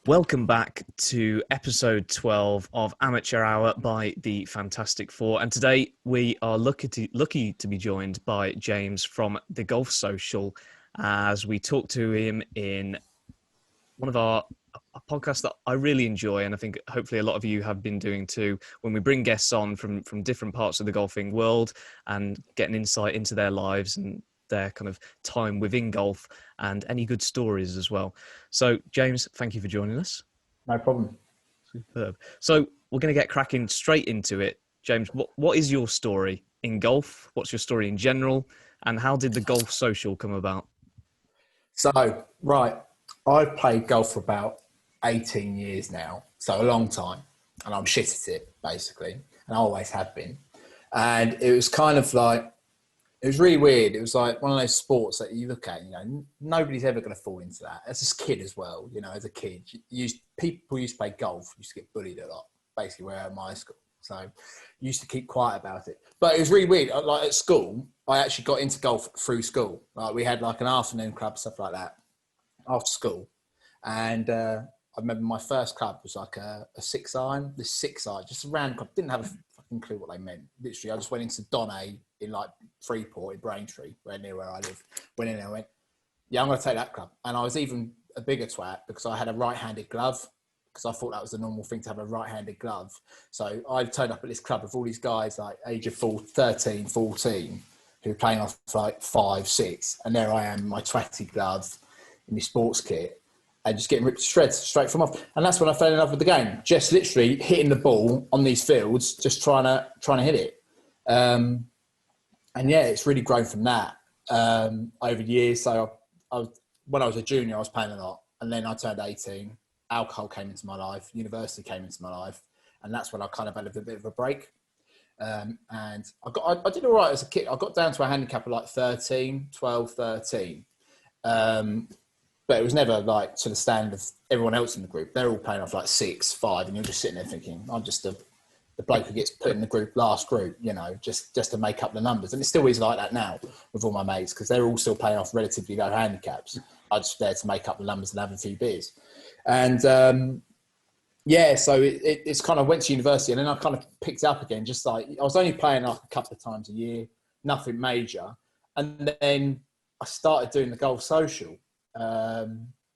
Welcome back to episode 12 of Amateur Hour by the Fantastic Four. And today we are lucky to be joined by James from the Golf Social as we talk to him in one of our a podcast that I really enjoy, and I think hopefully a lot of you have been doing too, when we bring guests on from different parts of the golfing world and get an insight into their lives and their kind of time within golf and any good stories as well. So, James, thank you for joining us. No problem. Superb. So we're going to get cracking straight into it. James, what is your story in golf? What's your story in general? And how did the Golf Social come about? So, right, I've played golf for about 18 years now, so a long time, and I'm shit at it, basically, and I always have been. And it was kind of like, it was really weird. It was like one of those sports that you look at, nobody's ever going to fall into that. As a kid as well, as a kid, people used to play golf, used to get bullied a lot, basically where I at my school. So used to keep quiet about it. But it was really weird. Like at school, I actually got into golf through school. Like we had like an afternoon club, stuff like that, after school. And I remember my first club was like a 6-iron, this 6-iron, just a random club. Didn't have a fucking clue what they meant. Literally, I just went into Don A in like Freeport in Braintree, near where I live. Went in there and went, yeah, I'm going to take that club. And I was even a bigger twat because I had a right-handed glove, because I thought that was the normal thing to have a right-handed glove. So I turned up at this club with all these guys like age of 13, 14, who were playing off like 5, 6. And there I am in my twatty glove in my sports kit and just getting ripped to shreds straight from off. And that's when I fell in love with the game. Just literally hitting the ball on these fields, just trying to hit it. And yeah, it's really grown from that over the years. So when I was a junior, I was playing a lot. And then I turned 18. Alcohol came into my life. University came into my life. And that's when I kind of had a bit of a break. And I did all right as a kid. I got down to a handicap of like 12, 13. But it was never like to the standard of everyone else in the group. They're all playing off like 6, 5. And you're just sitting there thinking, I'm just the bloke who gets put in the last group, just to make up the numbers. And it still is like that now with all my mates, because they're all still playing off relatively low handicaps. I'm just there to make up the numbers and have a few beers. And so it's kind of went to university, and then I kind of picked up again, just like I was only playing like a couple of times a year, nothing major. And then I started doing the Golf Social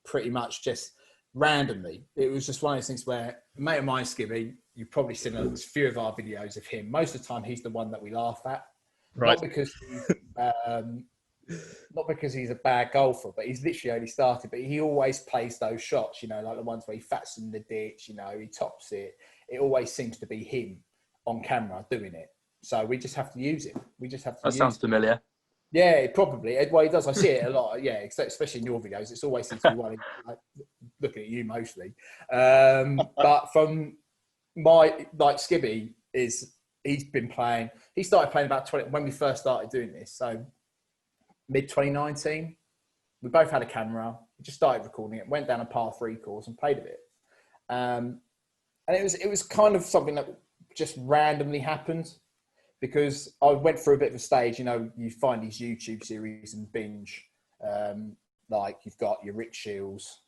pretty much just randomly. It was just one of those things where a mate of mine, Skibby, you've probably seen a few of our videos of him. Most of the time, he's the one that we laugh at. Right. Not because he's a bad golfer, but he's literally only started. But he always plays those shots, like the ones where he fats in the ditch, he tops it. It always seems to be him on camera doing it. So we just have to use him. That sounds familiar. Yeah, probably. Well, he does. I see it a lot. Yeah, especially in your videos. It's always seems to be one, like, looking at you mostly. But from my, like, Skibby he started playing about 20, when we first started doing this. So mid-2019, we both had a camera. We just started recording it, went down a par 3 course and played a bit. And it was kind of something that just randomly happened. Because I went through a bit of a stage, you find these YouTube series and binge. Like you've got your Rich Shields,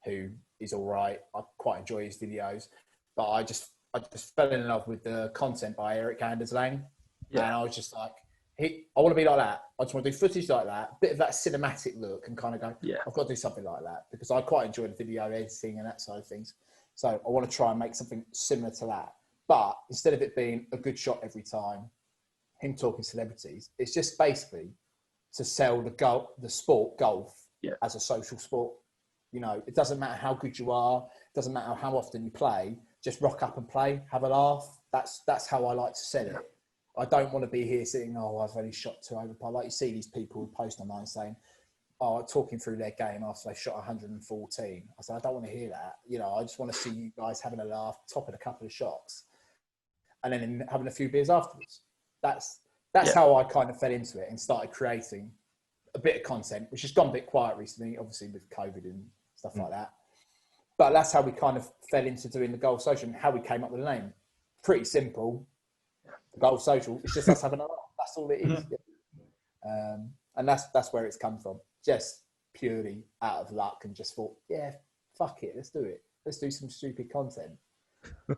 who is all right. I quite enjoy his videos. But I just fell in love with the content by Eric Anderslang. Yeah. And I was just like, I want to be like that. I just want to do footage like that, a bit of that cinematic look, and kind of go, yeah, I've got to do something like that. Because I quite enjoy the video editing and that side of things. So I want to try and make something similar to that. But instead of it being a good shot every time, him talking celebrities, it's just basically to sell the sport golf as a social sport. It doesn't matter how good you are, it doesn't matter how often you play, just rock up and play, have a laugh. That's how I like to sell it. I don't want to be here sitting, I've only shot 2 over par. Like you see these people who post online saying, talking through their game after they shot 114. I said, I don't want to hear that. I just want to see you guys having a laugh, topping a couple of shots, and then having a few beers afterwards. That's how I kind of fell into it and started creating a bit of content, which has gone a bit quiet recently, obviously with COVID and stuff like that. But that's how we kind of fell into doing the Golf Social and how we came up with the name. Pretty simple. The Golf Social, it's just us having a laugh. That's all it is. And that's where it's come from. Just purely out of luck and just thought, yeah, fuck it, let's do it. let's do some stupid content. But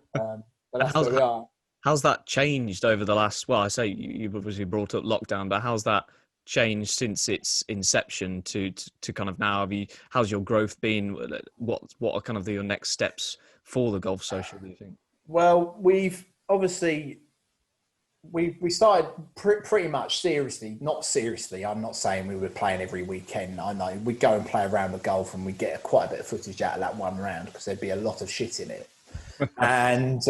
And that's where we are. how's that changed over the last? Well, I say you've obviously brought up lockdown, but how's that changed since its inception to kind of now? How's your growth been? What are kind of your next steps for the Golf Social, do you think? Well, we've obviously we started pretty much seriously. Not seriously. I'm not saying we were playing every weekend. I know we'd go and play around with golf, and we'd get quite a bit of footage out of that one round because there'd be a lot of shit in it. And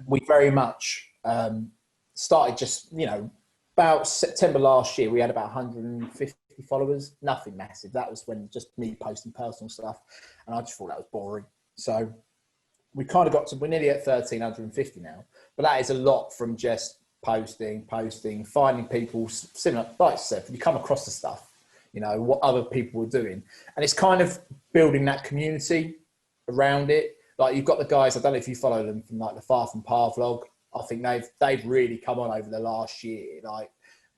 we very much started just, about September last year, we had about 150 followers, nothing massive. That was when just me posting personal stuff. And I just thought that was boring. So we kind of we're nearly at 1,350 now, but that is a lot from just posting, finding people similar, like I said, you come across the stuff, what other people were doing. And it's kind of building that community around it. Like you've got the guys, I don't know if you follow them from like the Far From Par vlog. I think they've really come on over the last year. Like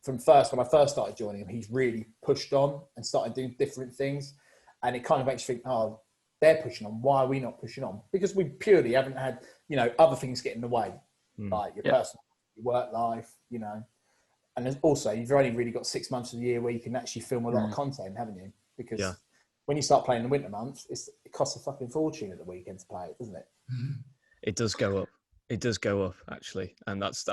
when I first started joining him, he's really pushed on and started doing different things. And it kind of makes you think, oh, they're pushing on. Why are we not pushing on? Because we purely haven't had, other things get in the way, like your personal, your work life, And then also, you've only really got 6 months of the year where you can actually film a lot of content, haven't you? Because when you start playing in the winter months, it costs a fucking fortune at the weekend to play it, doesn't it? It does go up. It does go up, actually, and that's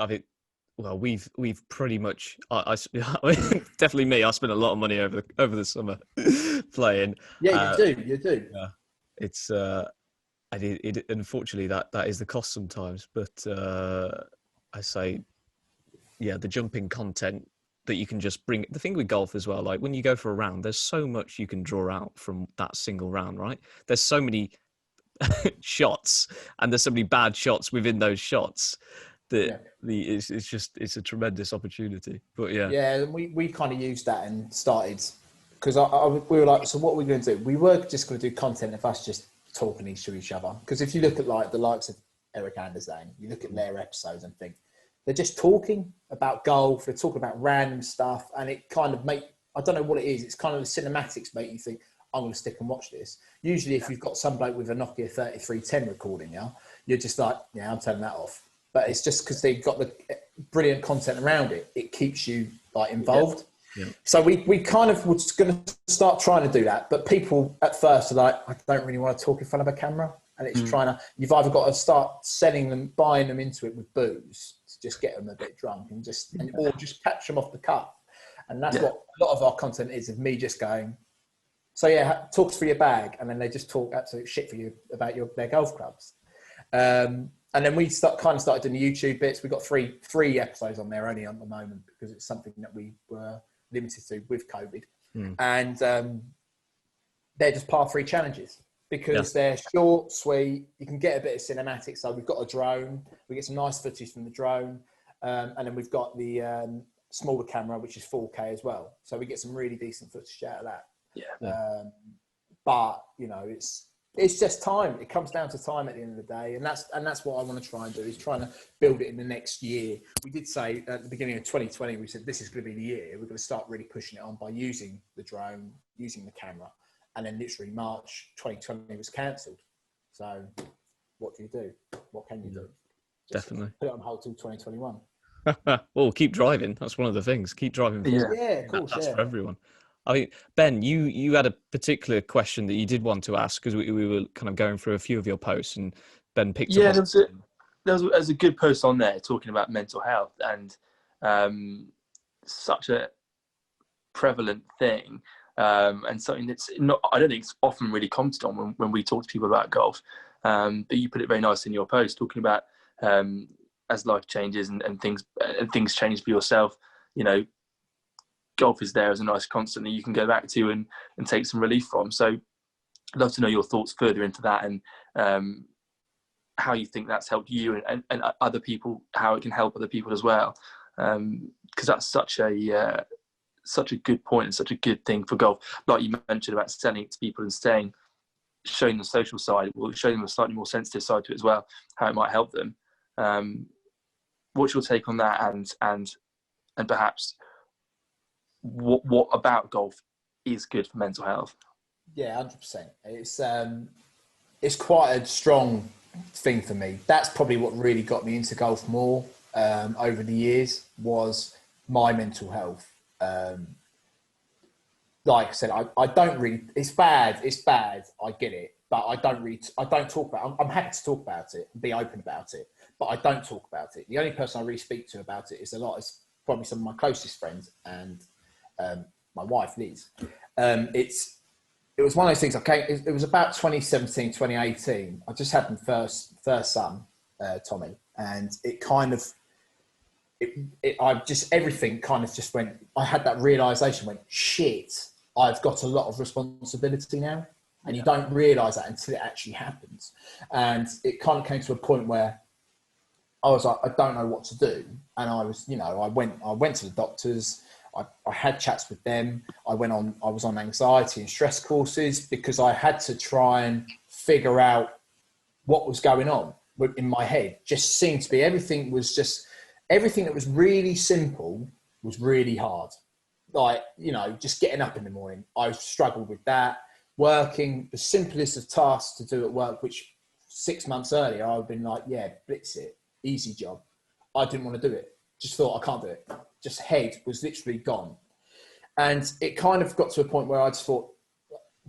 well, we've pretty much. Definitely me. I spent a lot of money over the summer playing. Yeah, you do. Yeah, it's unfortunately that is the cost sometimes. But I say, yeah, the jumping content that you can just bring. The thing with golf as well, like when you go for a round, there's so much you can draw out from that single round, right? There's so many shots, and there's so many bad shots within those shots that it's a tremendous opportunity. But and we kind of used that and started because we were like, so what are we going to do? We were just going to do content of us just talking to each other. Because if you look at like the likes of Eric Anderson, you look at their episodes and think they're just talking about golf, they're talking about random stuff, and it kind of I don't know what it is. It's kind of the cinematics make you think, I'm going to stick and watch this. Usually, if you've got some bloke with a Nokia 3310 recording, you're just like, I'm turning that off. But it's just because they've got the brilliant content around it. It keeps you like involved. Yeah. So we kind of were just going to start trying to do that. But people at first are like, I don't really want to talk in front of a camera. And it's you've either got to start selling them, buying them into it with booze to just get them a bit drunk or just catch them off the cuff. And that's what a lot of our content is, of me just going, so talks for your bag, and then they just talk absolute shit for you about their golf clubs. And then we started doing the YouTube bits. We've got three episodes on there only at the moment because it's something that we were limited to with COVID. And they're just par 3 challenges because they're short, sweet. You can get a bit of cinematics. So we've got a drone. We get some nice footage from the drone. And then we've got the smaller camera, which is 4K as well. So we get some really decent footage out of that. But it's just time. It comes down to time at the end of the day, and that's what I want to try and do, is trying to build it in the next year. We did say at the beginning of 2020, we said this is going to be the year. We're going to start really pushing it on by using the drone, using the camera, and then literally March 2020 was cancelled. So what do you do? What can you do? Just definitely put it on hold till 2021. Well, keep driving. That's one of the things. Keep driving. Of course. That's for everyone. I mean, Ben, you had a particular question that you did want to ask because we were kind of going through a few of your posts, and Ben picked up. There was a good post on there talking about mental health and such a prevalent thing, and something that's not. I don't think it's often really commented on when we talk to people about golf. But you put it very nice in your post, talking about as life changes and things change for yourself. Golf is there as a nice constant that you can go back to and take some relief from. So I'd love to know your thoughts further into that, and how you think that's helped you and other people, how it can help other people as well. Because that's such a good point and such a good thing for golf. Like you mentioned about selling it to people and showing the social side, showing them a slightly more sensitive side to it as well, how it might help them. What's your take on that, and perhaps what about golf is good for mental health? Yeah, 100%. It's it's quite a strong thing for me. That's probably what really got me into golf more over the years, was my mental health. Like I said, I don't really, it's bad, I get it, but I don't talk about it. I'm happy to talk about it and be open about it, but I don't talk about it. The only person I really speak to about it is probably some of my closest friends and my wife, Liz. It was one of those things. It was about 2017, 2018. I just had my first son, Tommy, and it kind of, everything kind of just went. I had that realization. Went, shit, I've got a lot of responsibility now, and you don't realize that until it actually happens. And it kind of came to a point where I was like, I don't know what to do, and I was, I went to the doctors. I had chats with them. I was on anxiety and stress courses because I had to try and figure out what was going on in my head. Just seemed to be everything that was really simple was really hard. Like, just getting up in the morning. I struggled with that. Working, the simplest of tasks to do at work, which 6 months earlier, I would have been like, yeah, blitz it, easy job. I didn't want to do it. Just thought, I can't do it. Just head was literally gone. And it kind of got to a point where I just thought,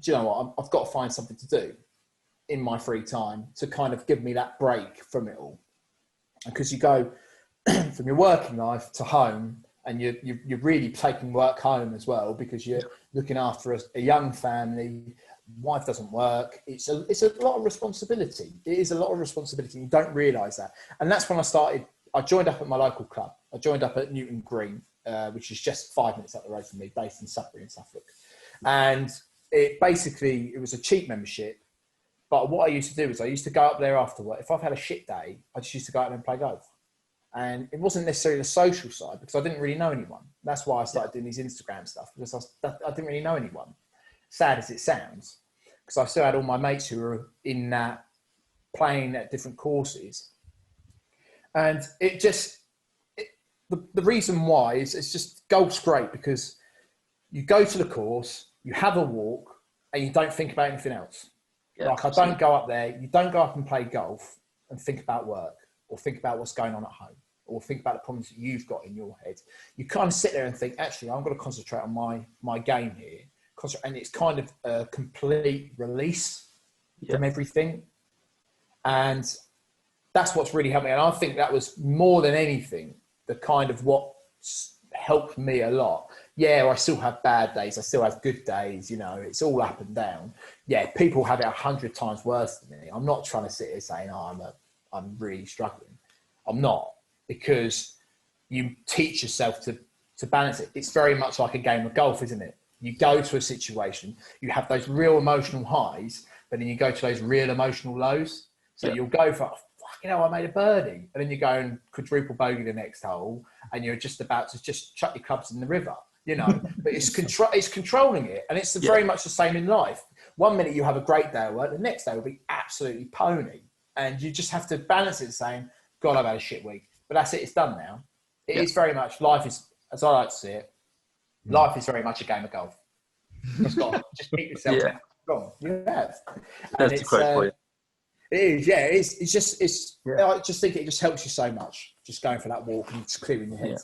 do you know what? I've got to find something to do in my free time to kind of give me that break from it all. Because you go from your working life to home, and you're really taking work home as well, because you're looking after a young family. Wife doesn't work. It's a lot of responsibility. It is a lot of responsibility. You don't realise that. And that's when I joined up at my local club. I joined up at Newton Green, which is just 5 minutes up the road from me, based in Sudbury in Suffolk. And it was a cheap membership. But what I used to do is I used to go up there after work. If I've had a shit day, I just used to go out and play golf. And it wasn't necessarily the social side, because I didn't really know anyone. That's why I started doing these Instagram stuff, because I didn't really know anyone. Sad as it sounds, because I still had all my mates who were in that, playing at different courses. And the reason why is it's just, golf's great because you go to the course, you have a walk, and you don't think about anything else. Yeah, like, I don't go up there, you don't go up and play golf and think about work, or think about what's going on at home, or think about the problems that you've got in your head. You kind of sit there and think, actually, I'm going to concentrate on my game here. And it's kind of a complete release from everything. And that's what's really helped me. And I think that was more than anything, the kind of what helped me a lot. Yeah, I still have bad days. I still have good days. It's all up and down. Yeah, people have it 100 times worse than me. I'm not trying to sit here saying, I'm really struggling. I'm not, because you teach yourself to balance it. It's very much like a game of golf, isn't it? You go to a situation, you have those real emotional highs, but then you go to those real emotional lows. So you'll go for, fucking hell, I made a birdie. And then you go and quadruple bogey the next hole, and you're just about to just chuck your clubs in the river, But it's controlling it. And it's very much the same in life. 1 minute you have a great day at work, the next day will be absolutely pony. And you just have to balance it, saying, God, I've had a shit week. But that's it, it's done now. It is very much, life is, as I like to see it, life is very much a game of golf. Just keep yourself strong. You have. That's the quote for you. It is, yeah. It's just, I just think it just helps you so much, just going for that walk and just clearing your head.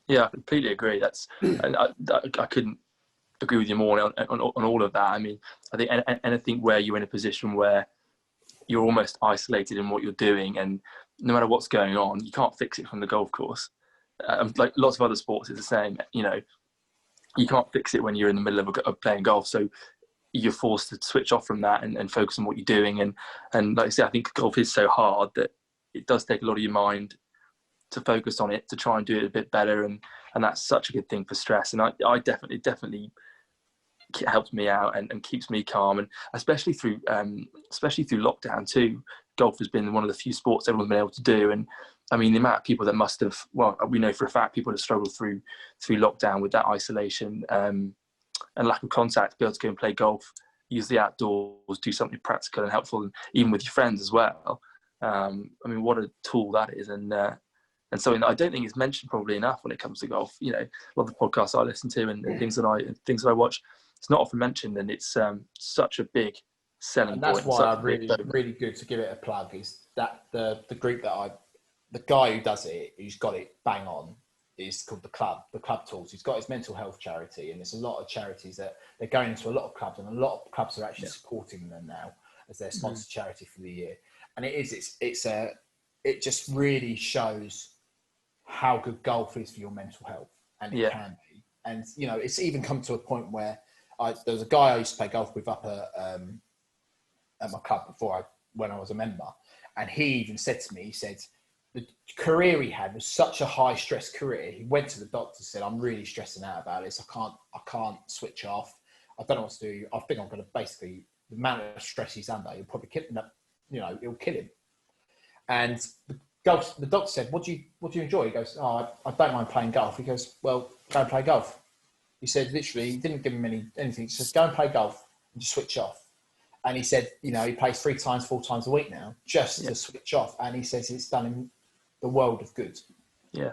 Yeah, I completely agree. And I couldn't agree with you more on all of that. I mean, I think anything where you're in a position where you're almost isolated in what you're doing, and no matter what's going on, you can't fix it from the golf course. Like lots of other sports, it's the same. You can't fix it when you're in the middle of playing golf. So you're forced to switch off from that and focus on what you're doing. And like I say, I think golf is so hard that it does take a lot of your mind to focus on it, to try and do it a bit better. And that's such a good thing for stress. And I definitely helps me out and keeps me calm. And especially through lockdown too, golf has been one of the few sports everyone's been able to do. And I mean, the amount of people that must have, well, we know for a fact people have struggled through lockdown with that isolation and lack of contact, be able to go and play golf, use the outdoors, do something practical and helpful, and even with your friends as well. I mean, what a tool that is. And something that I don't think is mentioned probably enough when it comes to golf. A lot of the podcasts I listen to and things that I watch, it's not often mentioned, and it's such a big selling And that's point. why I'm really good to give it a plug. Is that the group the guy who does it, who's got it bang on, is called the Club Tools. He's got his mental health charity, and there's a lot of charities that they're going into a lot of clubs, and a lot of clubs are actually supporting them now as their sponsored charity for the year. And it just really shows how good golf is for your mental health, and it can be. And it's even come to a point where there was a guy I used to play golf with up at my club when I was a member, and he even said to me, he said the career he had was such a high stress career. He went to the doctor, said, "I'm really stressing out about this. I can't switch off. I don't know what to do. I think I'm going to basically, the amount of stress he's under, he'll probably kill him. It'll kill him." And the doctor said, "What do you enjoy?" He goes, "Oh, I don't mind playing golf." He goes, "Well, go and play golf." He said, literally, he didn't give him anything. He says, "Go and play golf and just switch off." And he said, he plays 3 times, 4 times a week now just to switch off. And he says it's done him the world of good. Yeah.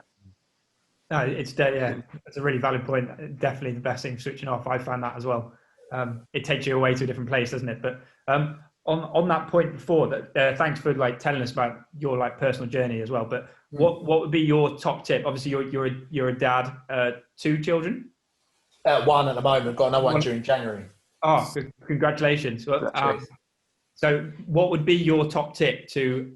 No, it's a really valid point. Definitely the best thing, switching off. I found that as well. It takes you away to a different place, doesn't it? But on that point before, that thanks for telling us about your personal journey as well. But what would be your top tip? Obviously, you're a dad, 2 children. 1 at the moment. Got another one during January. Oh, congratulations! So, what would be your top tip to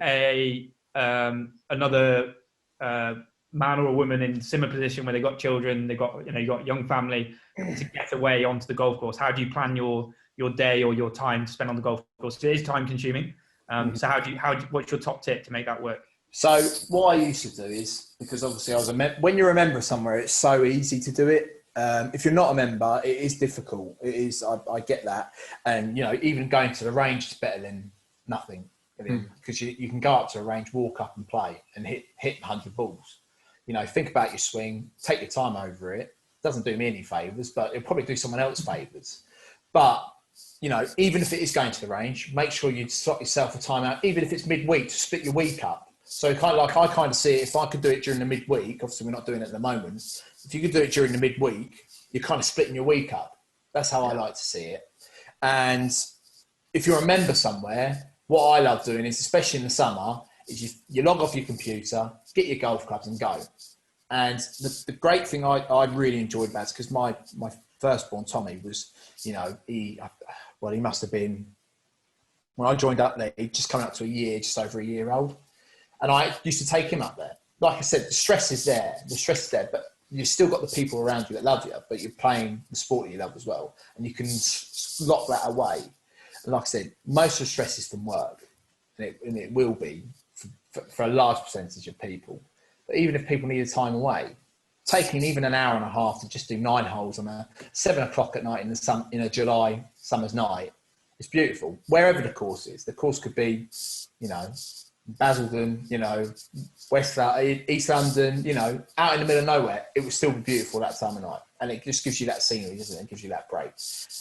another man or a woman in similar position where they got children, you got young family, to get away onto the golf course? How do you plan your day or your time to spend on the golf course? It is time consuming. So what's your top tip to make that work? So what I used to do is, because obviously when you're a member somewhere, it's so easy to do it. If you're not a member, it is difficult. It is. I get that. And, even going to the range is better than nothing. Because you can go up to a range, walk up and play and hit 100 balls. Think about your swing, take your time over it. Doesn't do me any favours, but it'll probably do someone else favours. But, even if it is going to the range, make sure you slot yourself a time out, even if it's midweek, to split your week up. So I see it, if I could do it during the midweek, obviously we're not doing it at the moment. If you could do it during the midweek, you're kind of splitting your week up. That's how I like to see it. And if you're a member somewhere, what I love doing is, especially in the summer, is you log off your computer, get your golf clubs and go. And the great thing I really enjoyed about it, because my firstborn, Tommy, was, he must have been, when I joined up there, he'd just coming up to just over a year old. And I used to take him up there. Like I said, the stress is there, but you've still got the people around you that love you, but you're playing the sport that you love as well. And you can lock that away. And like I said, most of the stress is from work, and it will be for a large percentage of people. But even if people need a time away, taking even an hour and a half to just do 9 holes on a 7 o'clock at night in a July summer's night, it's beautiful. Wherever the course is, the course could be, Basildon, East London, out in the middle of nowhere, it would still be beautiful that time of night. And it just gives you that scenery, doesn't it? It gives you that break.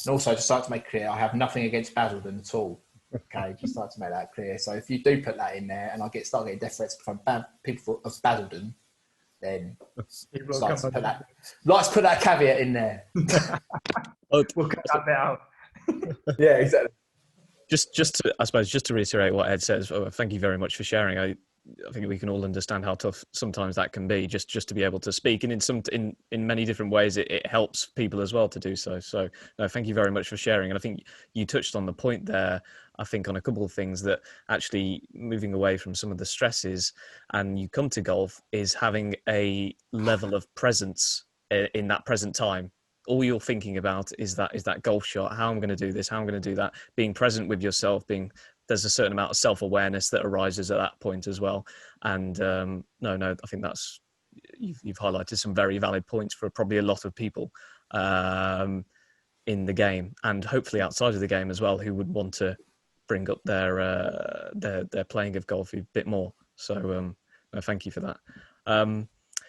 And also, I just like to make clear, I have nothing against Basildon at all. Okay, just like to make that clear. So if you do put that in there, and I start getting death threats from people of Basildon, then let's put that caveat in there. We'll cut that bit out. Yeah, exactly. Just to reiterate what Ed says, thank you very much for sharing. I think we can all understand how tough sometimes that can be, just to be able to speak, and in many different ways it helps people as well to do so. So no, thank you very much for sharing. And I think you touched on the point there, I think, on a couple of things, that actually moving away from some of the stresses and you come to golf is having a level of presence in that present time. All you're thinking about is that golf shot, how I'm going to do this, how I'm going to do that, being present with yourself, there's a certain amount of self-awareness that arises at that point as well. And I think that's, you've highlighted some very valid points for probably a lot of people in the game, and hopefully outside of the game as well, who would want to bring up their playing of golf a bit more. So thank you for that.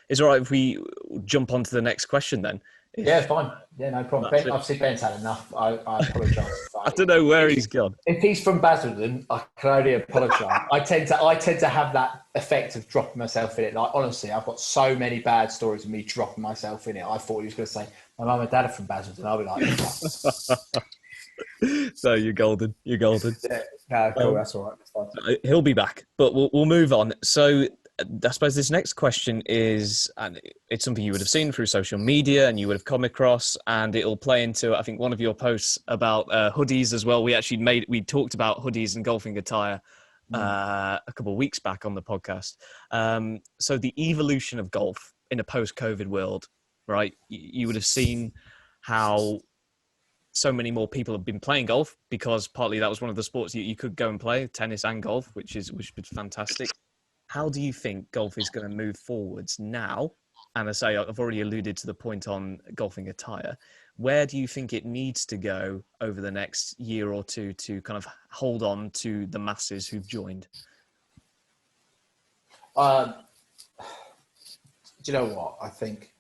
Is it all right if we jump on to the next question then? Yeah, fine. Yeah, no problem. Obviously, Ben's had enough. I apologise. I don't know where he's gone. If he's from Basildon, I can only apologise. I tend to have that effect of dropping myself in it. Like, honestly, I've got so many bad stories of me dropping myself in it. I thought he was going to say, my mum and dad are from Basildon. I'll be like, So you're golden. You're golden. Yeah, no, cool. Um, That's all right. That's fine. He'll be back, but we'll move on. So I suppose this next question is, and it's something you would have seen through social media and you would have come across, and it'll play into, I think, one of your posts about hoodies as well. We talked about hoodies and golfing attire a couple of weeks back on the podcast. So the evolution of golf in a post-COVID world, right? You would have seen how so many more people have been playing golf because partly that was one of the sports you could go and play, tennis and golf, which is fantastic. How do you think golf is going to move forwards now? And I say, I've already alluded to the point on golfing attire. Where do you think it needs to go over the next year or two to kind of hold on to the masses who've joined? Do you know what? I think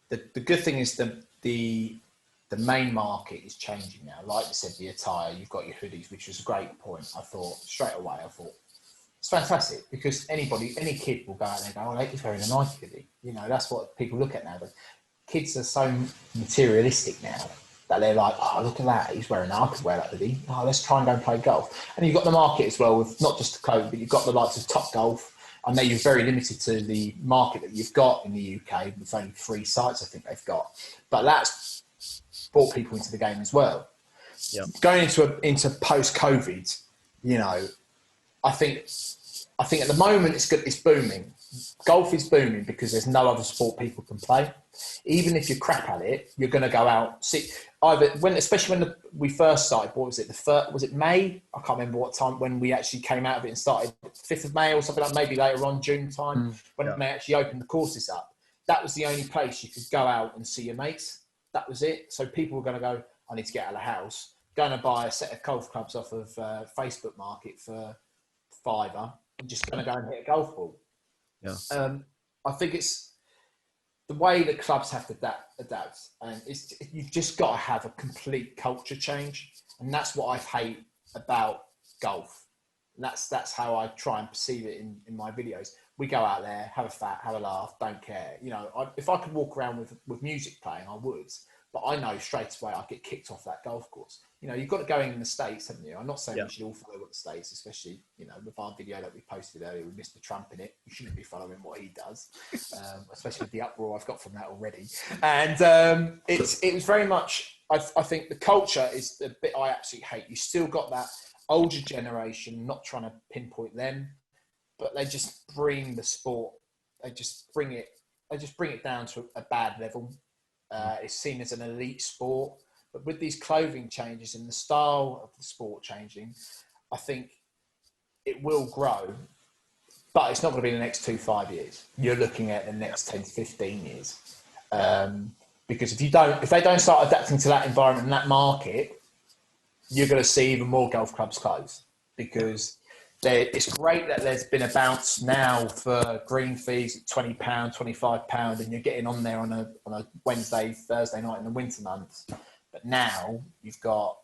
the good thing is the main market is changing now. Like you said, the attire, you've got your hoodies, which was a great point. I thought straight away, it's fantastic because any kid will go out there and go, oh, he's wearing a Nike hoodie. You know, that's what people look at now. But kids are so materialistic now that they're like, oh, look at that. He's wearing that. I could wear that hoodie. Oh, let's try and go and play golf. And you've got the market as well with not just the clothes, but you've got the likes of Top Golf. I know you're very limited to the market that you've got in the UK. With only 3 sites, I think they've got. But that's brought people into the game as well. Yeah. Going into post-COVID, you know, I think at the moment it's good. It's booming. Golf is booming because there's no other sport people can play. Even if you're crap at it, you're going to go out. See, especially when we first started. What was it? Was it May? I can't remember what time when we actually came out of it and started. 5th of May or something like maybe later on June time when they actually opened the courses up. That was the only place you could go out and see your mates. That was it. So people were going to go, I need to get out of the house. Going to buy a set of golf clubs off of Facebook Market for £5 and just going to go and hit a golf ball. Yeah. I think it's the way that clubs have to adapt, and you've just got to have a complete culture change, and that's what I hate about golf. And that's how I try and perceive it in my videos. We go out there, have a laugh, don't care. You know, if I could walk around with music playing, I would. But I know straight away I'd get kicked off that golf course. You know, you've got to go in the States, haven't you? I'm not saying we should all follow what the States, especially, you know, with our video that we posted earlier with Mr. Trump in it. You shouldn't be following what he does, especially with the uproar I've got from that already. And it was very much, I think the culture is the bit I absolutely hate. You still got that older generation, not trying to pinpoint them, but they just bring the sport, they just bring it down to a bad level. It's seen as an elite sport, but with these clothing changes and the style of the sport changing, I think it will grow, but it's not going to be the next 2-5 years. You're looking at the next 10 to 15 years. Because if they don't start adapting to that environment and that market, you're going to see even more golf clubs close, because it's great that there's been a bounce now for green fees at £20, £25, and you're getting on there on a Wednesday, Thursday night in the winter months. But now you've got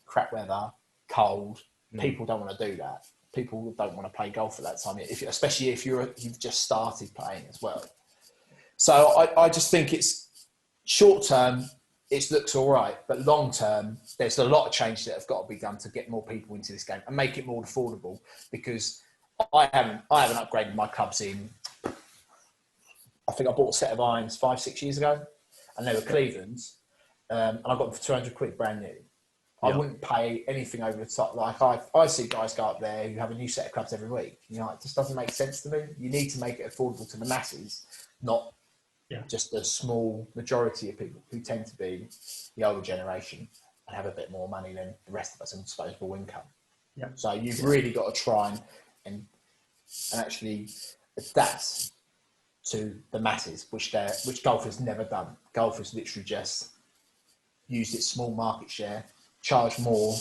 crap weather, cold. People don't want to do that. People don't want to play golf at that time, especially if you've just started playing as well. So I just think it's short term. It looks all right, but long term, there's a lot of change that have got to be done to get more people into this game and make it more affordable. Because I haven't upgraded my clubs in. I think I bought a set of irons 5-6 years ago, and they were Cleveland's, and I got them for £200 brand new. I wouldn't pay anything over the top. Like I see guys go up there who have a new set of clubs every week. You know, it just doesn't make sense to me. You need to make it affordable to the masses, not just a small majority of people who tend to be the older generation and have a bit more money than the rest of us and disposable income. Yeah. So you've really got to try and actually adapt to the masses, which golf has never done. Golf has literally just used its small market share, charge more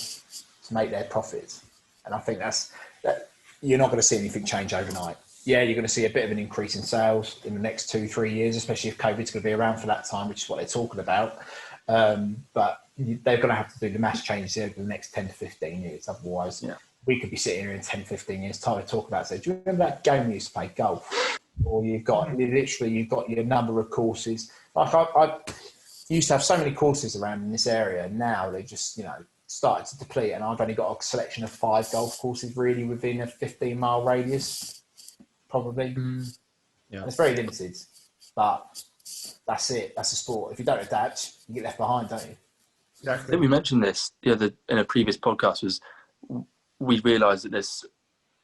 to make their profits. And I think that you're not going to see anything change overnight. Yeah, you're going to see a bit of an increase in sales in the next 2-3 years, especially if COVID's going to be around for that time, which is what they're talking about. But they're going to have to do the mass changes over the next 10 to 15 years. Otherwise, we could be sitting here in 10, 15 years time and talk about, say, do you remember that game we used to play, golf? Or you've got your number of courses. Like you used to have so many courses around in this area. Now they just, started to deplete, and I've only got a selection of 5 golf courses really within a 15-mile radius, probably. Yeah. And it's very limited, but that's it. That's the sport. If you don't adapt, you get left behind, don't you? I think we mentioned this in a previous podcast. Was we realised that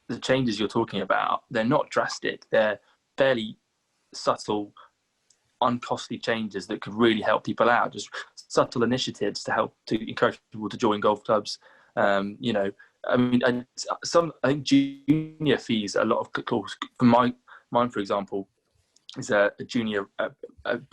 the changes you're talking about, they're not drastic. They're fairly subtle, uncostly changes that could really help people out. Just subtle initiatives to help to encourage people to join golf clubs. I think junior fees, a lot of course, for mine, for example, is a junior. I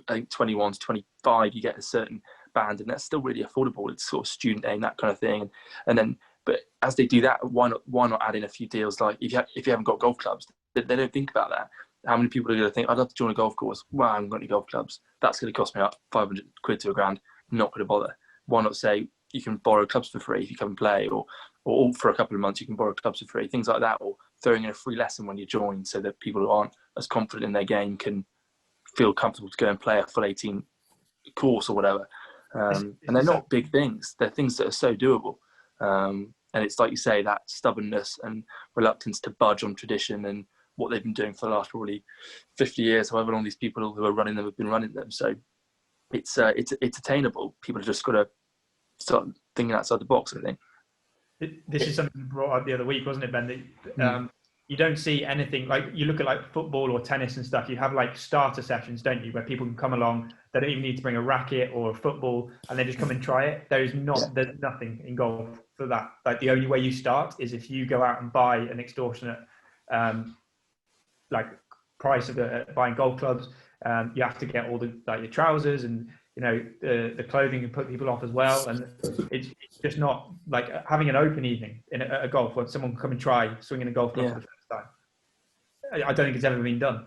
think 21 to 25, you get a certain band, and that's still really affordable. It's sort of student aid, that kind of thing. And then, but as they do that, why not add in a few deals? Like if you haven't got golf clubs, they don't think about that. How many people are going to think, I'd love to join a golf course? Well, I haven't got any golf clubs. That's going to cost me up 500 quid to £1,000. Not going to bother. Why not say you can borrow clubs for free if you come and play, or for a couple of months you can borrow clubs for free, things like that, or throwing in a free lesson when you join, so that people who aren't as confident in their game can feel comfortable to go and play a full 18 course or whatever. And they're not big things. They're things that are so doable. And it's like you say, that stubbornness and reluctance to budge on tradition and what they've been doing for the last probably 50 years, however long these people who are running them have been running them. So it's attainable. People have just got to start thinking outside the box, I think. This is something you brought up the other week, wasn't it, Ben? That, you don't see anything like, you look at like football or tennis and stuff, you have like starter sessions, don't you, where people can come along, they don't even need to bring a racket or a football, and they just come and try it. There's nothing in golf for that. Like the only way you start is if you go out and buy an extortionate like price of buying golf clubs. You have to get all the like your trousers and the clothing and put people off as well, and it's just not like having an open evening in a golf where someone can come and try swinging a golf club for the first time. I don't think it's ever been done.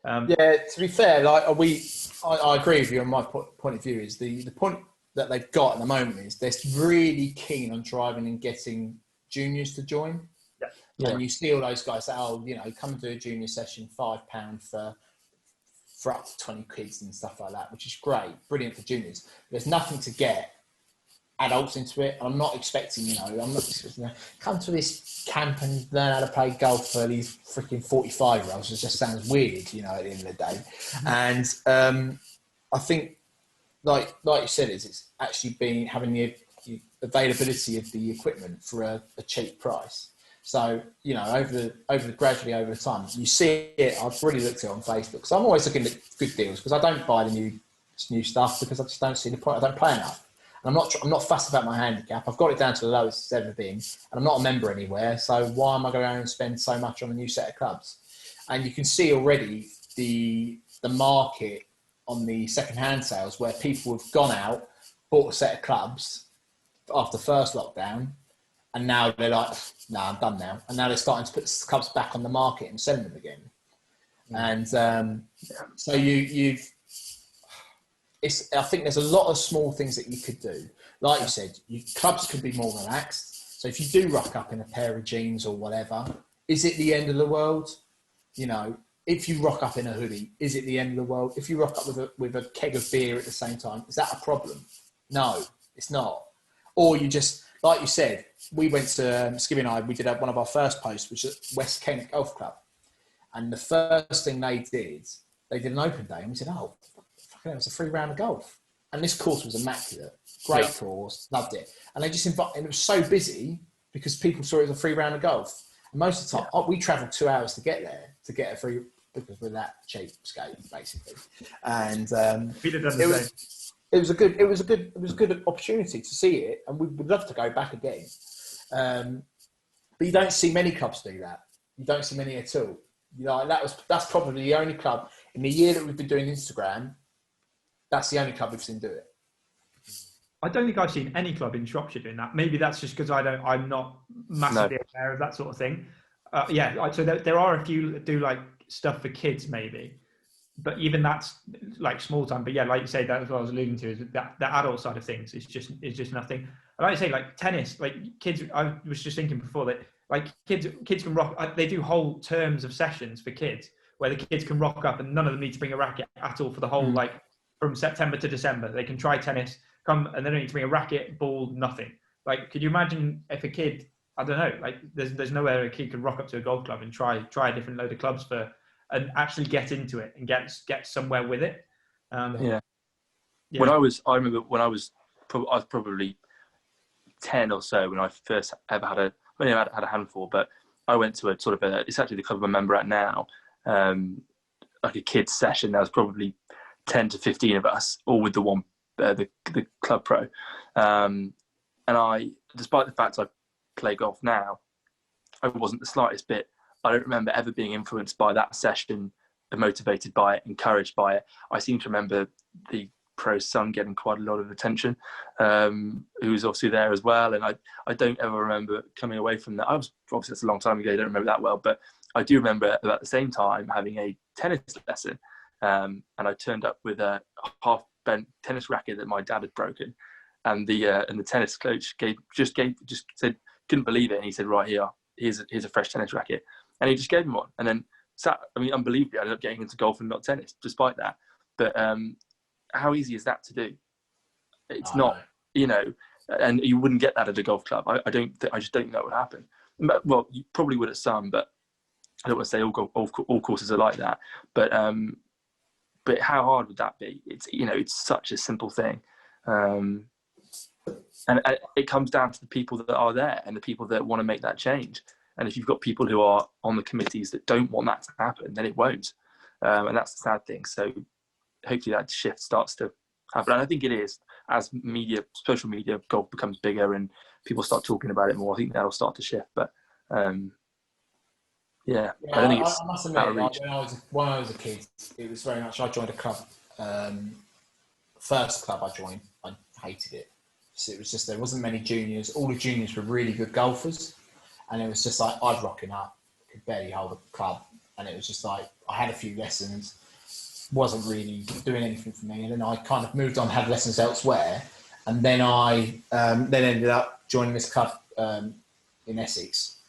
To be fair, like I agree with you on my point of view. Is the point that they've got at the moment is they're really keen on driving and getting juniors to join. Yeah. And you see all those guys say, come and do a junior session, £5 for up to 20 kids and stuff like that, which is great, brilliant for juniors. There's nothing to get adults into it. I'm not expecting, come to this camp and learn how to play golf for these freaking 45-year-olds. It just sounds weird, at the end of the day. And I think, like you said, it's actually having the availability of the equipment for a cheap price. So, gradually over the time, you see it. I've already looked at it on Facebook, because I'm always looking at good deals, because I don't buy the new stuff because I just don't see the point. I don't play enough. And I'm not fussed about my handicap. I've got it down to the lowest it's ever been, and I'm not a member anywhere. So why am I going to spend so much on a new set of clubs? And you can see already the market on the second-hand sales, where people have gone out, bought a set of clubs after first lockdown, and now they're like, no, I'm done now. And now they're starting to put the clubs back on the market and selling them again. And so I think there's a lot of small things that you could do. Like you said, clubs could be more relaxed. So if you do rock up in a pair of jeans or whatever, is it the end of the world? If you rock up in a hoodie, is it the end of the world? If you rock up with a keg of beer at the same time, is that a problem? No, it's not. Or you just, like you said, we went to, Skibby and I, we did one of our first posts, which is at West Kent Golf Club. And the first thing they did an open day, and we said, oh, fucking hell, it's a free round of golf. And this course was immaculate. Great course, loved it. And they just invited, and it was so busy because people saw it as a free round of golf. And most of the time, we travelled 2 hours to get there to get a free, because we're that cheapskate, basically. And it was a good opportunity to see it, and we would love to go back again. But you don't see many clubs do that. You don't see many at all. That's probably the only club in the year that we've been doing Instagram. That's the only club we've seen do it. I don't think I've seen any club in Shropshire doing that. Maybe that's just because I'm not massively aware of that sort of thing. So there are a few that do like stuff for kids, maybe. But even that's like small time. But yeah, like you say, that's what I was alluding to, is that the adult side of things is just nothing. And like I say, like tennis, like kids, I was just thinking before that like kids can rock, they do whole terms of sessions for kids where the kids can rock up and none of them need to bring a racket at all for the whole like from September to December. They can try tennis, come, and they don't need to bring a racket, ball, nothing. Like, could you imagine if a kid, I don't know, like there's nowhere a kid could rock up to a golf club and try a different load of clubs and actually get into it and get somewhere with it. Yeah. I remember when I was probably 10 or so when I first ever had a handful, but I went to it's actually the club I'm a member at now, like a kids session. There was probably 10 to 15 of us, all with the club pro. And despite the fact I play golf now, I wasn't the slightest bit. I don't remember ever being influenced by that session, motivated by it, encouraged by it. I seem to remember the pro's son getting quite a lot of attention, who was obviously there as well. And I don't ever remember coming away from that. Obviously that's a long time ago, I don't remember that well, but I do remember about the same time having a tennis lesson, and I turned up with a half-bent tennis racket that my dad had broken, and the tennis coach just said, couldn't believe it, and he said, right, here's a fresh tennis racket, and he just gave me one, and then unbelievably, I ended up getting into golf and not tennis despite that. But how easy is that to do? It's not, and you wouldn't get that at a golf club. I just don't think that would happen. Well, you probably would at some, but I don't want to say all courses are like that. But how hard would that be? It's such a simple thing. And it comes down to the people that are there and the people that want to make that change. And if you've got people who are on the committees that don't want that to happen, then it won't. And that's the sad thing. So hopefully that shift starts to happen. And I think it is, as social media, golf becomes bigger and people start talking about it more. I think that'll start to shift. But I don't think it's I must admit, out of reach. when I was a kid, it was very much, I joined a club. First club I joined, I hated it. So it was just, there wasn't many juniors. All the juniors were really good golfers. And it was just like, I'd rocking up, could barely hold a club. And it was just like, I had a few lessons, wasn't really doing anything for me. And then I kind of moved on, had lessons elsewhere. And then I then ended up joining this club in Essex,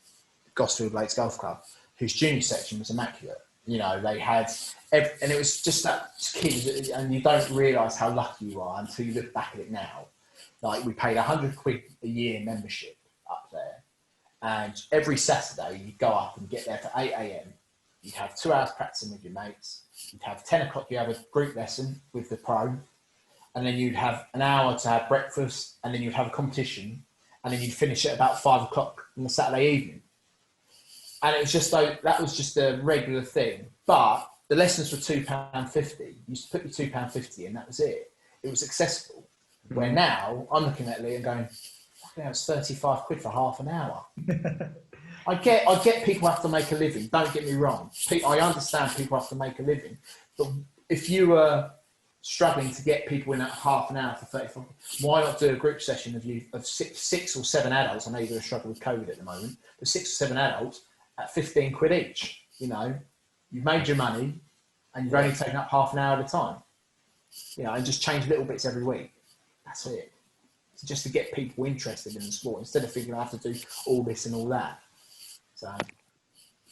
Gosfield Lakes Golf Club, whose junior section was immaculate. They had, and it was just that kid, and you don't realise how lucky you are until you look back at it now. Like, we paid £100 a year membership up there. And every Saturday, you'd go up and get there for 8 a.m. You'd have 2 hours practicing with your mates. You'd have 10 o'clock, you have a group lesson with the pro. And then you'd have an hour to have breakfast. And then you'd have a competition. And then you'd finish at about 5 o'clock on the Saturday evening. And it was just like, that was just a regular thing. But the lessons were £2.50. You used to put your £2.50 in, that was it. It was accessible. Mm-hmm. Where now, I'm looking at Lee and going, it's £35 for half an hour. I get people have to make a living. Don't get me wrong. I understand people have to make a living. But if you were struggling to get people in at half an hour for 35, why not do a group session of six or seven adults? I know you're going to struggle with COVID at the moment, but 6 or 7 adults at £15 each. You've made your money and you've only taken up half an hour at a time. And just change little bits every week. That's it. Just to get people interested in the sport instead of thinking I have to do all this and all that. So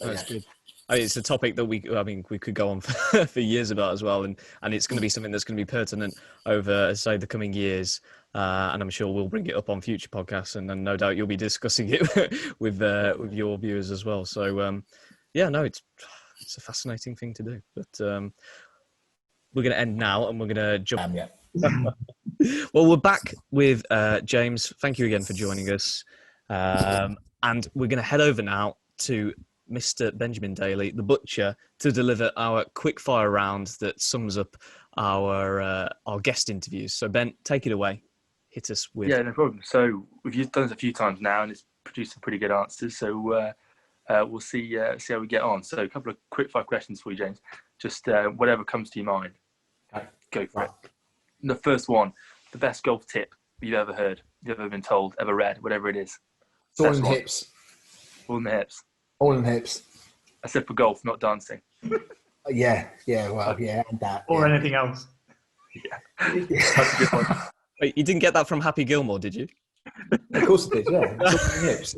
that's good. It's a topic that we could go on for years about as well, and it's going to be something that's going to be pertinent over, say, the coming years. And I'm sure we'll bring it up on future podcasts, and no doubt you'll be discussing it with your viewers as well. So it's a fascinating thing to do. But we're going to end now, and we're going to jump. Well, we're back with James. Thank you again for joining us. And we're going to head over now to Mr. Benjamin Daly, the butcher, to deliver our quick fire round that sums up our guest interviews. So Ben, take it away. Hit us with. Yeah, no problem. So we've done this a few times now, and it's produced some pretty good answers. So we'll see how we get on. So a couple of quick fire questions for you, James. Just whatever comes to your mind. Go for it. The first one, the best golf tip you've ever heard, you've ever been told, ever read, whatever it is. It's all in the hips. All in the hips. All in the hips. I said for golf, not dancing. Yeah, and that. Or anything else. Yeah, that's a good one. Wait, you didn't get that from Happy Gilmore, did you? Of course it did, yeah. It's all in the hips.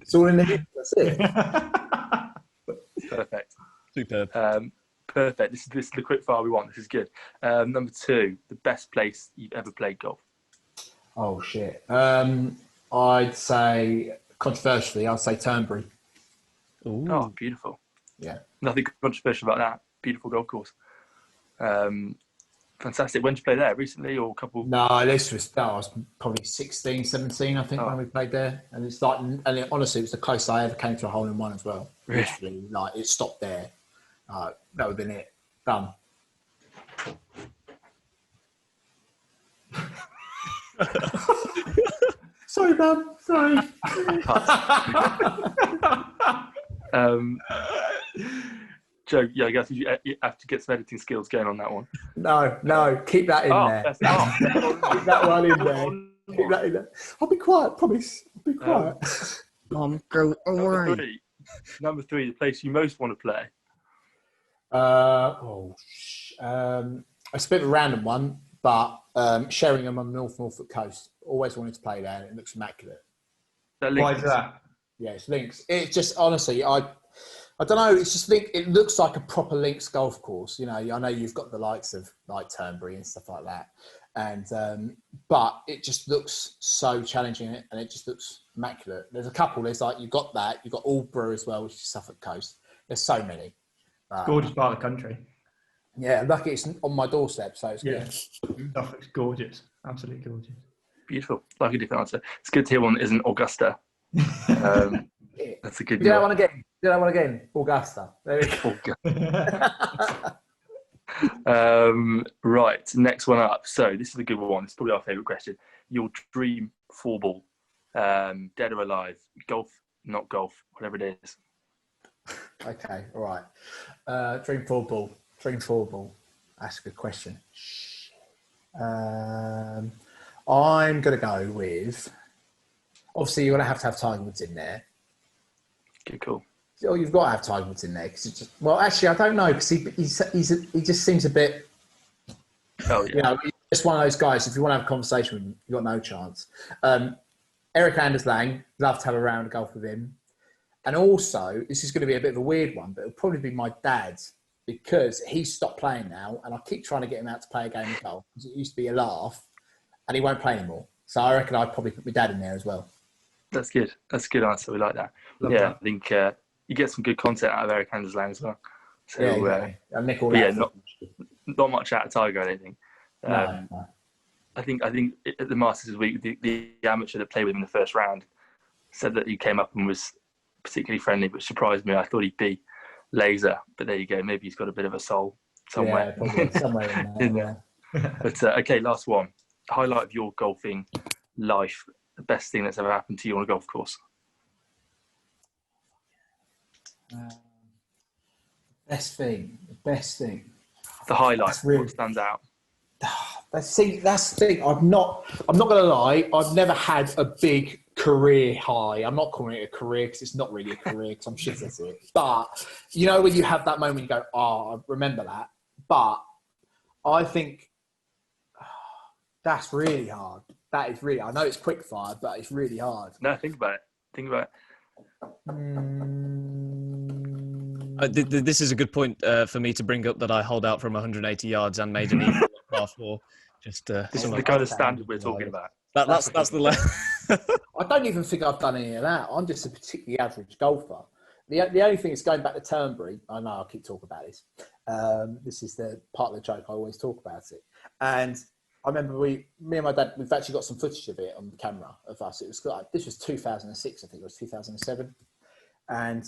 It's all in the hips, that's it. Perfect. Superb. Perfect. This is the quick fire we want. This is good. Number 2, the best place you've ever played golf. Oh shit. I'd say controversially, I'd say Turnberry. Ooh. Oh, beautiful. Yeah. Nothing controversial about that. Beautiful golf course. Fantastic. When did you play there? Recently or a couple? No, I was probably 16, 17, I think, when we played there. And it's like, honestly, it was the closest I ever came to a hole in one as well. Really? Literally, like it stopped there. That would have been it. Done. Sorry, man. Sorry. Joe, yeah, I guess you have to get some editing skills going on that one. No, keep that in there. Keep that one in there. Keep that in there. I'll be quiet, promise. I'll be quiet. Go away. Number 3, the place you most want to play. It's a bit of a random one, but Sheringham on the Norfolk coast. Always wanted to play there, and it looks immaculate. Why is that? Yeah, it's links. It's just honestly, I don't know. It's just it looks like a proper links golf course. You know, I know you've got the likes of like Turnberry and stuff like that, and but it just looks so challenging, and it just looks immaculate. There's a couple. There's like you've got Aldborough as well, which is Suffolk coast. There's so many. Gorgeous part of the country. Yeah, lucky it's on my doorstep, so it's good. Suffolk's gorgeous. Absolutely gorgeous. Beautiful. Like a different answer. It's good to hear one that isn't Augusta. That's a good. Did I want to get in Augusta? There we go. Right, next one up. So this is a good one. It's probably our favourite question. Your dream 4-ball, dead or alive, golf, not golf, whatever it is. Okay, all right. Dream 4-ball. That's a good question. I'm going to go with. Obviously, you're going to have Tiger Woods in there. Okay, cool. Oh, you've got to have Tiger Woods in there because it's just. Well, actually, I don't know because he just seems a bit. Oh yeah. You know, he's just one of those guys. If you want to have a conversation with him, you've got no chance. Eric Anders Lang, love to have a round of golf with him. And also, this is going to be a bit of a weird one, but it'll probably be my dad because he's stopped playing now, and I keep trying to get him out to play a game of golf because it used to be a laugh, and he won't play anymore. So I reckon I'd probably put my dad in there as well. That's good. That's a good answer. We like that. Love that. I think you get some good content out of Eric Anders Lang as well. So, I'll nick all that. Yeah, not much out of Tiger, I don't think. No. I think at the Masters this week, the amateur that played with him in the first round said that he came up and was particularly friendly, which surprised me. I thought he'd be laser, but there you go. Maybe he's got a bit of a soul somewhere. Yeah, probably somewhere in there. But okay, last one. Highlight of your golfing life. The best thing that's ever happened to you on a golf course. Best thing. The highlight. Really, what stands out. that's the thing. I'm not going to lie. I've never had a big career high. I'm not calling it a career because it's not really a career because I'm shit at it. But you know when you have that moment, you go, "Oh, I remember that." But I think that's really hard. That is really. I know it's quick fire, but it's really hard. No, think about it. This is a good point for me to bring up that I hold out from 180 yards and made an eagle par 4. Just this is the kind of standard we're talking about. That's the level. I don't even think I've done any of that. I'm just a particularly average golfer. The only thing is going back to Turnberry. I know I'll keep talking about this. This is the part of the joke. I always talk about it. And I remember me and my dad, we've actually got some footage of it on the camera of us. It was like, this was 2006, I think it was 2007. And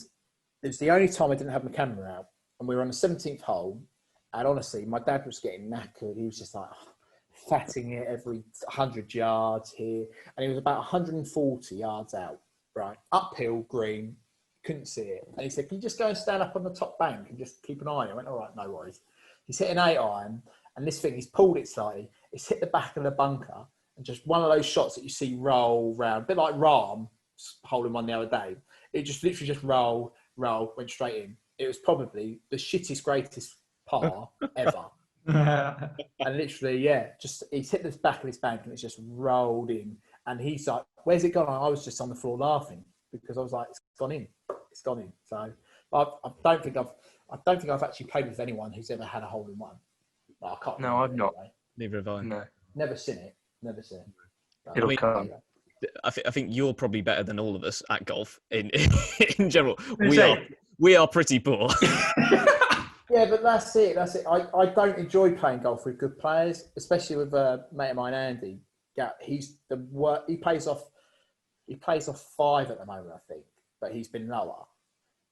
it was the only time I didn't have my camera out. And we were on the 17th hole. And honestly, my dad was getting knackered. He was just like fatting it every 100 yards here. And he was about 140 yards out, right? Uphill, green, couldn't see it. And he said, "Can you just go and stand up on the top bank and just keep an eye on it?" I went, "All right, no worries." He's hit an 8-iron. And this thing, he's pulled it slightly. It's hit the back of the bunker. And just one of those shots that you see roll round, a bit like Rahm holding one the other day. It just literally just rolled, went straight in. It was probably the shittest, greatest par ever. And literally, he's hit the back of his bank and it's just rolled in. And he's like, "Where's it gone?" I was just on the floor laughing because I was like, it's gone in. So I don't think I've actually played with anyone who's ever had a hole in one. Like, I can't. No, I've not. Anyway. Neither have I. No, Never seen it. Never seen it. But, it'll mean, come. I think you're probably better than all of us at golf in in general. Say- We are pretty poor. Yeah, but that's it. That's it. I don't enjoy playing golf with good players, especially with a mate of mine, Andy. Yeah, he's the worst. He plays off 5 at the moment, I think, but he's been lower.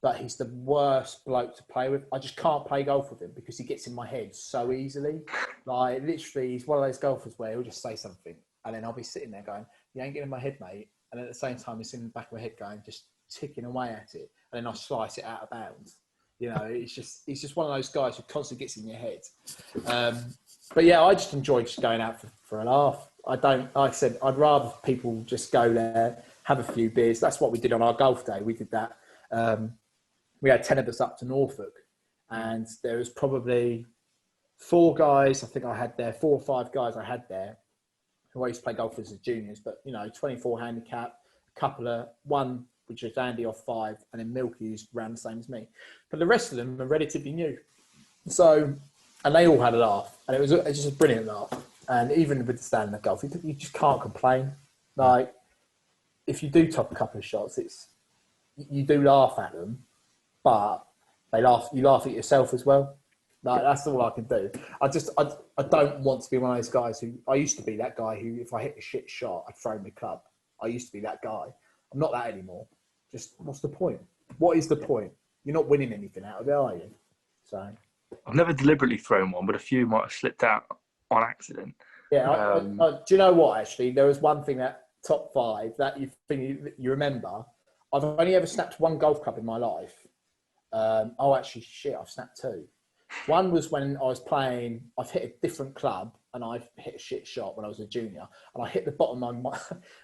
But he's the worst bloke to play with. I just can't play golf with him because he gets in my head so easily. Like, literally, he's one of those golfers where he'll just say something, and then I'll be sitting there going, "You ain't getting in my head, mate." And at the same time, he's in the back of my head going, just ticking away at it, and then I'll slice it out of bounds. You know, he's just one of those guys who constantly gets in your head. But yeah, I just enjoy just going out for a laugh. I don't, like I said, I'd rather people just go there, have a few beers. That's what we did on our golf day. We did that. We had 10 of us up to Norfolk, and there was probably 4 guys. I think I had there 4 or 5 guys I had there who I used to play golf with as juniors, but 24 handicap, one which was Andy off 5, and then Milky who's around the same as me. But the rest of them are relatively new. So, and they all had a laugh, and it was just a brilliant laugh. And even with the standing of golf, you just can't complain. Like, if you do top a couple of shots, you do laugh at them, but you laugh at yourself as well. Like, that's all I can do. I don't want to be one of those guys who, I used to be that guy who, if I hit a shit shot, I'd throw my club. I used to be that guy. I'm not that anymore. Just, what's the point? What is the point? You're not winning anything out of it, are you? So, I've never deliberately thrown one, but a few might have slipped out on accident. yeah. Do you know what? Actually, there was one thing that top 5 that you remember. I've only ever snapped 1 golf club in my life. Actually, shit, I've snapped 2. One was when I was playing. I've hit a different club, and I hit a shit shot when I was a junior, and I hit the bottom of my.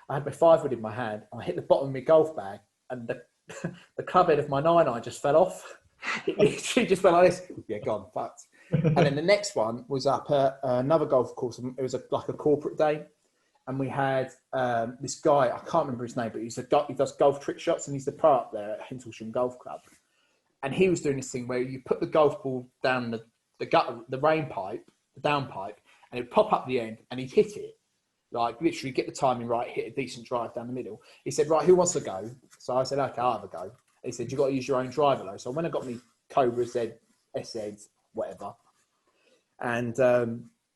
I had my 5-wood in my hand, and I hit the bottom of my golf bag, and the club head of my 9-iron just fell off. It literally just fell like this. Yeah, gone, fucked. And then the next one was up at another golf course. It was like a corporate day, and we had this guy. I can't remember his name, but he does golf trick shots, and he's the pro up there at Hintlesham Golf Club. And he was doing this thing where you put the golf ball down the gutter, the rain pipe, the down pipe, and it'd pop up the end, and he'd hit it. Like, literally get the timing right, hit a decent drive down the middle. He said, right, who wants to go? So I said, okay, I'll have a go. And he said, you've got to use your own driver though. So when I got me Cobra Z, SZ, whatever, and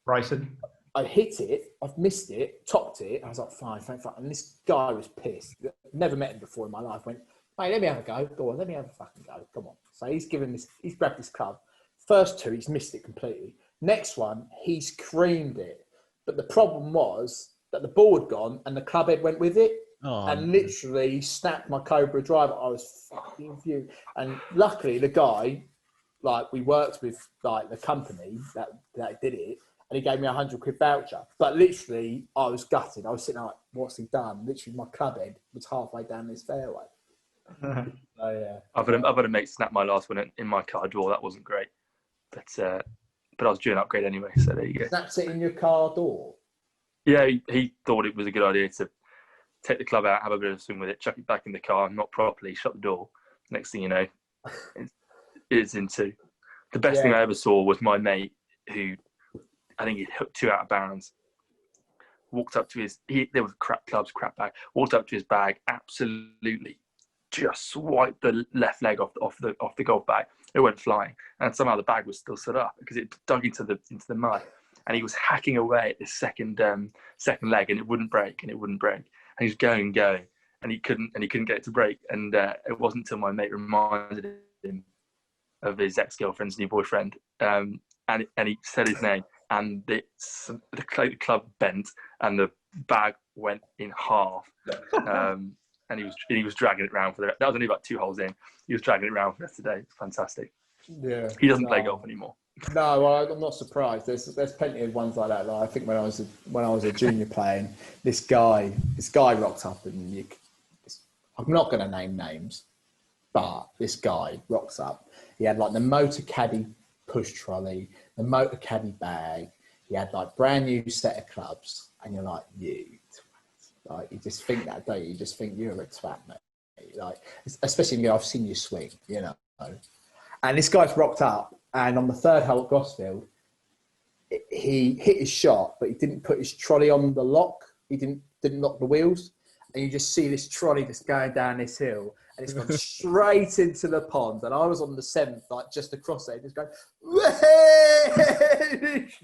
Bryson. I hit it, I've missed it, topped it. I was like, fine, thank fuck. And this guy was pissed. Never met him before in my life. Went, mate, let me have a go. Go on, let me have a fucking go. Come on. So he's grabbed this club. First 2, he's missed it completely. Next one, he's creamed it. But the problem was that the ball had gone and the club head went with it. Oh, and literally snapped my Cobra driver. I was fucking fuming. And luckily the guy, like, we worked with like the company that did it, and he gave me £100 voucher. But literally I was gutted. I was sitting like, what's he done? Literally my club head was halfway down this fairway. Oh yeah. I've had a mate snap my last one in my car door. That wasn't great, but I was due an upgrade anyway. So there you go. Snaps it in your car door. Yeah, he thought it was a good idea to take the club out, have a bit of a swing with it, chuck it back in the car, not properly, shut the door. Next thing you know, it's into. The best thing I ever saw was my mate, who I think he'd hooked 2 out of bounds. Walked up to there was crap clubs, crap bag. Walked up to his bag, absolutely just swiped the left leg off the golf bag. It went flying, and somehow the bag was still stood up because it dug into the mud. And he was hacking away at this second leg, and it wouldn't break, and he was going, and he couldn't get it to break. And it wasn't until my mate reminded him of his ex-girlfriend's new boyfriend, and he said his name, and the club bent, and the bag went in half. And he was dragging it around that was only about 2 holes in. He was dragging it around for the rest of the day. It's fantastic. Yeah. He doesn't play golf anymore. No, well, I'm not surprised. There's plenty of ones like that. Like, I think when I was a junior playing, this guy rocked up, and I'm not going to name names, but this guy rocks up. He had like the motor caddy push trolley, the motor caddy bag. He had like brand new set of clubs, and you're like, you twat. Like, you just think that, don't you? You just think you're a twat, mate. Like, especially me, I've seen you swing, you know. And this guy's rocked up, and on the third hole at Gosfield, he hit his shot, but he didn't put his trolley on the lock. He didn't lock the wheels. And you just see this trolley just going down this hill, and it's gone straight into the pond. And I was on the 7th, like just across there, just going, literally,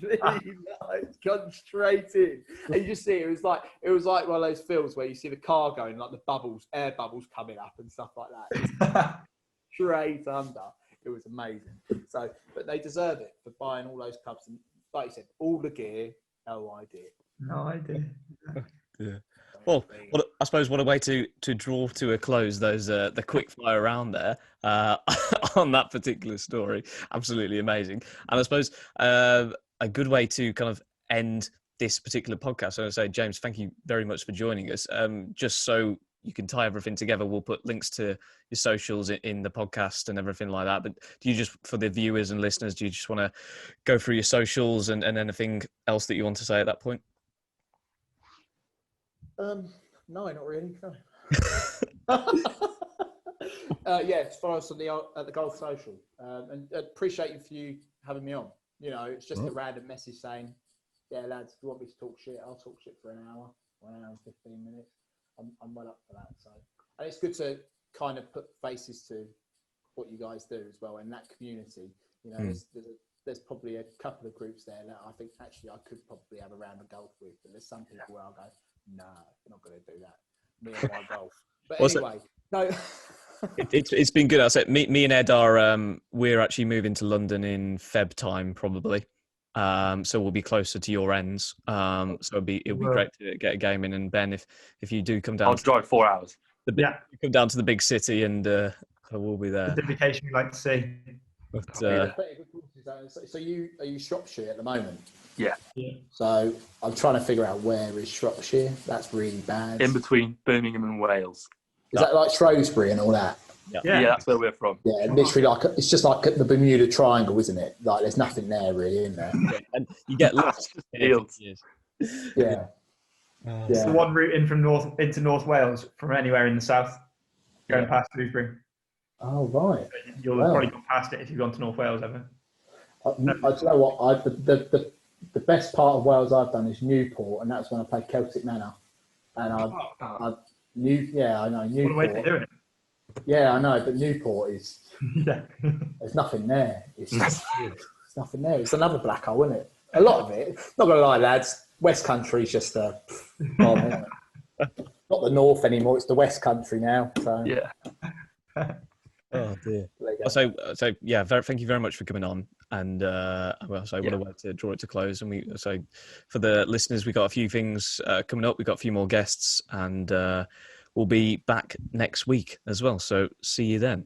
like, it's gone straight in. And you just see it was like one of those films where you see the car going, like the bubbles, air bubbles coming up and stuff like that. Straight under. It was amazing. So, but they deserve it for buying all those clubs. And like you said, all the gear, no idea. No idea. Yeah. Well, I suppose what a way to draw to a close those the quick fire round there on that particular story. Absolutely amazing. And I suppose a good way to kind of end this particular podcast. So I say, James, thank you very much for joining us. Just so you can tie everything together, we'll put links to your socials in the podcast and everything like that. But do you just, for the viewers and listeners, do you just want to go through your socials and anything else that you want to say at that point? No, not really. No. As far as at the Golf Social, and appreciate you having me on. You know, it's just a random message saying, "Yeah, lads, if you want me to talk shit, I'll talk shit for an hour and 15 minutes. I'm well up for that." So, and it's good to kind of put faces to what you guys do as well in that community. You know, there's probably a couple of groups there that I think actually I could probably have a round of golf with, but there's some people where I'll go, "No, I'm not going to do that. Me and my golf." But anyway, no. It's been good. I said me and Ed are we're actually moving to London in Feb time probably. So we'll be closer to your ends. So it'll be great to get a game in. And Ben, if you do come down, I'll drive 4 hours. Come down to the big city, and we'll be there. The dedication we like to see. But, so are you Shropshire at the moment? Yeah. So I'm trying to figure out where is Shropshire. That's really bad. In between Birmingham and Wales. Is that like Shrewsbury and all that? Yeah, that's where we're from. Yeah, literally it's just like the Bermuda Triangle, isn't it? Like there's nothing there really in there. And you get lost. Fields. Yeah. It's the one route in from into North Wales from anywhere in the south, going past Shrewsbury. Oh right. You'll have probably gone past it if you've gone to North Wales ever. I don't know what the best part of Wales I've done is Newport, and that's when I played Celtic Manor. And I know Newport. What a way to do it. Yeah, I know, but Newport is there's nothing there. It's That's nothing there. It's another black hole, isn't it? A lot of it. Not gonna lie, lads. West Country is just not the North anymore. It's the West Country now. So yeah. Oh dear. So yeah, thank you very much for coming on. And what a way to draw it to close. And for the listeners, we got a few things coming up. We got a few more guests, and we'll be back next week as well. So see you then.